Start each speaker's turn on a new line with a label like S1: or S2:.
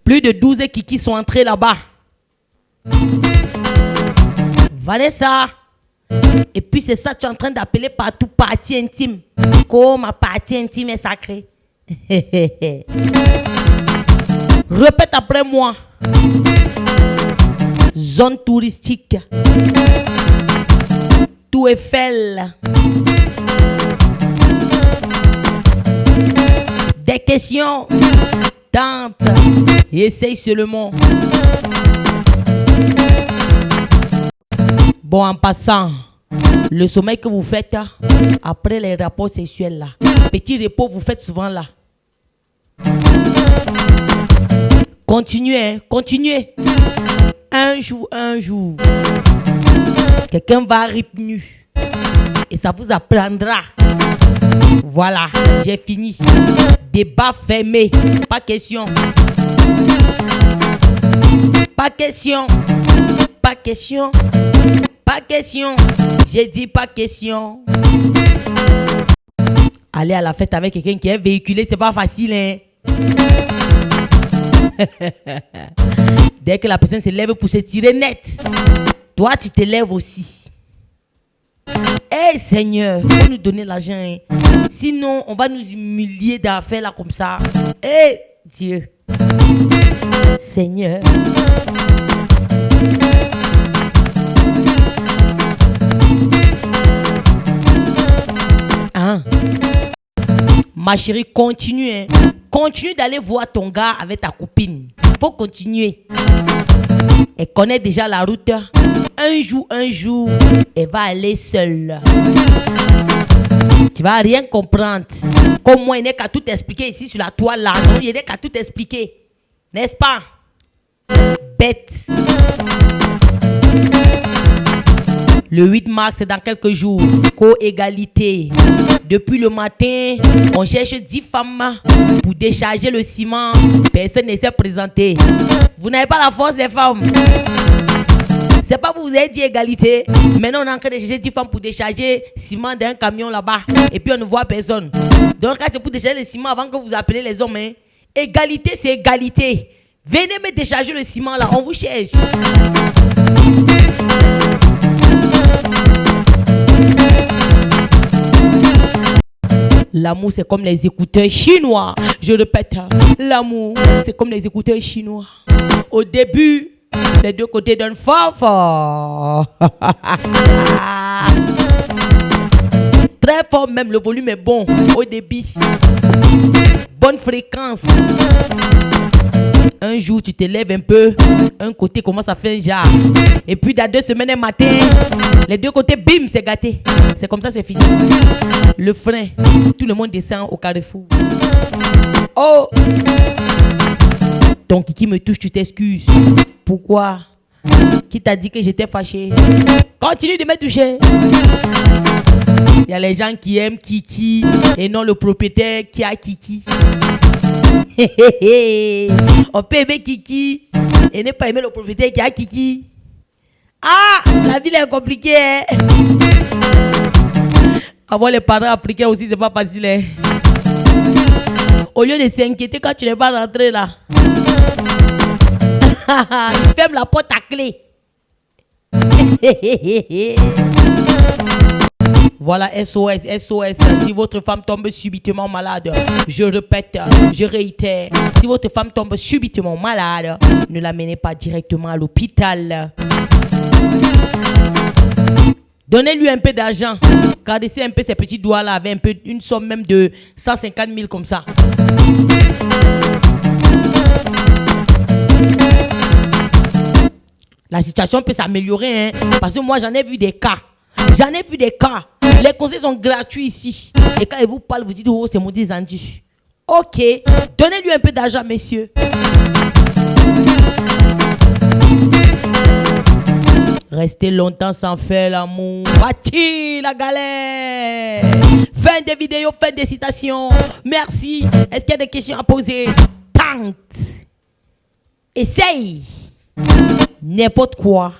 S1: Plus de 12 kiki sont entrés là-bas. Vanessa. Et puis c'est ça, tu es en train d'appeler partout partie intime. Comme ma partie intime est sacrée. Répète après moi. Zone touristique. Tour Eiffel. Des questions. Tente. Essaye seulement. Bon, en passant, le sommeil que vous faites après les rapports sexuels là, petit repos vous faites souvent là. Continuez, continuez. Un jour, quelqu'un va arriver nu et ça vous apprendra. Voilà, j'ai fini. Débat fermé, pas question. Pas question. Pas question. Pas question. J'ai dit pas question. Aller à la fête avec quelqu'un qui est véhiculé, c'est pas facile, hein. Dès que la personne se lève pour se tirer net, toi tu te lèves aussi. Eh Seigneur, faut nous donner l'argent, hein. Sinon on va nous humilier d'affaires là comme ça. Eh Dieu, Seigneur. Ma chérie, continue, hein. Continue d'aller voir ton gars avec ta copine. Faut continuer. Elle connaît déjà la route. Un jour, elle va aller seule. Tu vas rien comprendre. Comme moi, il n'est qu'à tout expliquer ici sur la toile là. Non, il n'est qu'à tout expliquer. N'est-ce pas? Bête. Le 8 mars, c'est dans quelques jours. Co-égalité. Depuis le matin, on cherche 10 femmes pour décharger le ciment. Personne ne s'est présenté. Vous n'avez pas la force des femmes. C'est pas pour vous avez dit égalité. Maintenant, on est en train de chercher 10 femmes pour décharger le ciment d'un camion là-bas. Et puis, on ne voit personne. Donc, quand c'est pour décharger le ciment avant que vous appelez les hommes, hein. Égalité, c'est égalité. Venez me décharger le ciment là. On vous cherche. L'amour, c'est comme les écouteurs chinois. Je répète, l'amour, c'est comme les écouteurs chinois. Au début, les deux côtés donnent fort. Très fort même, le volume est bon. Au débit, bonne fréquence. Un jour, tu te lèves un peu, un côté commence à faire un jar. Et puis, dans 2 semaines, un matin, les deux côtés, bim, c'est gâté. C'est comme ça, c'est fini. Le frein, tout le monde descend au carrefour. Oh! Ton kiki me touche, tu t'excuses. Pourquoi? Qui t'a dit que j'étais fâché? Continue de me toucher. Il y a les gens qui aiment Kiki et non le propriétaire qui a Kiki. On peut aimer Kiki et ne pas aimer le propriétaire qui a Kiki. Ah, la vie est compliquée, hein? Avoir les parents africains aussi, c'est pas facile, hein? Au lieu de s'inquiéter quand tu n'es pas rentré là, il ferme la porte à clé. Voilà, SOS, SOS. Si votre femme tombe subitement malade, je répète, je réitère, si votre femme tombe subitement malade, ne l'amenez pas directement à l'hôpital. Donnez-lui un peu d'argent. Caressez un peu ses petits doigts là avec un peu, une somme même de 150 000 comme ça. La situation peut s'améliorer, hein, parce que moi j'en ai vu des cas. Les conseils sont gratuits ici. Et quand ils vous parlent, vous dites, oh, c'est mon descendu. Ok, donnez-lui un peu d'argent, messieurs. Restez longtemps sans faire l'amour. Bâti la galère. Fin des vidéos, fin des citations. Merci. Est-ce qu'il y a des questions à poser? Tente. Essaye. N'importe quoi.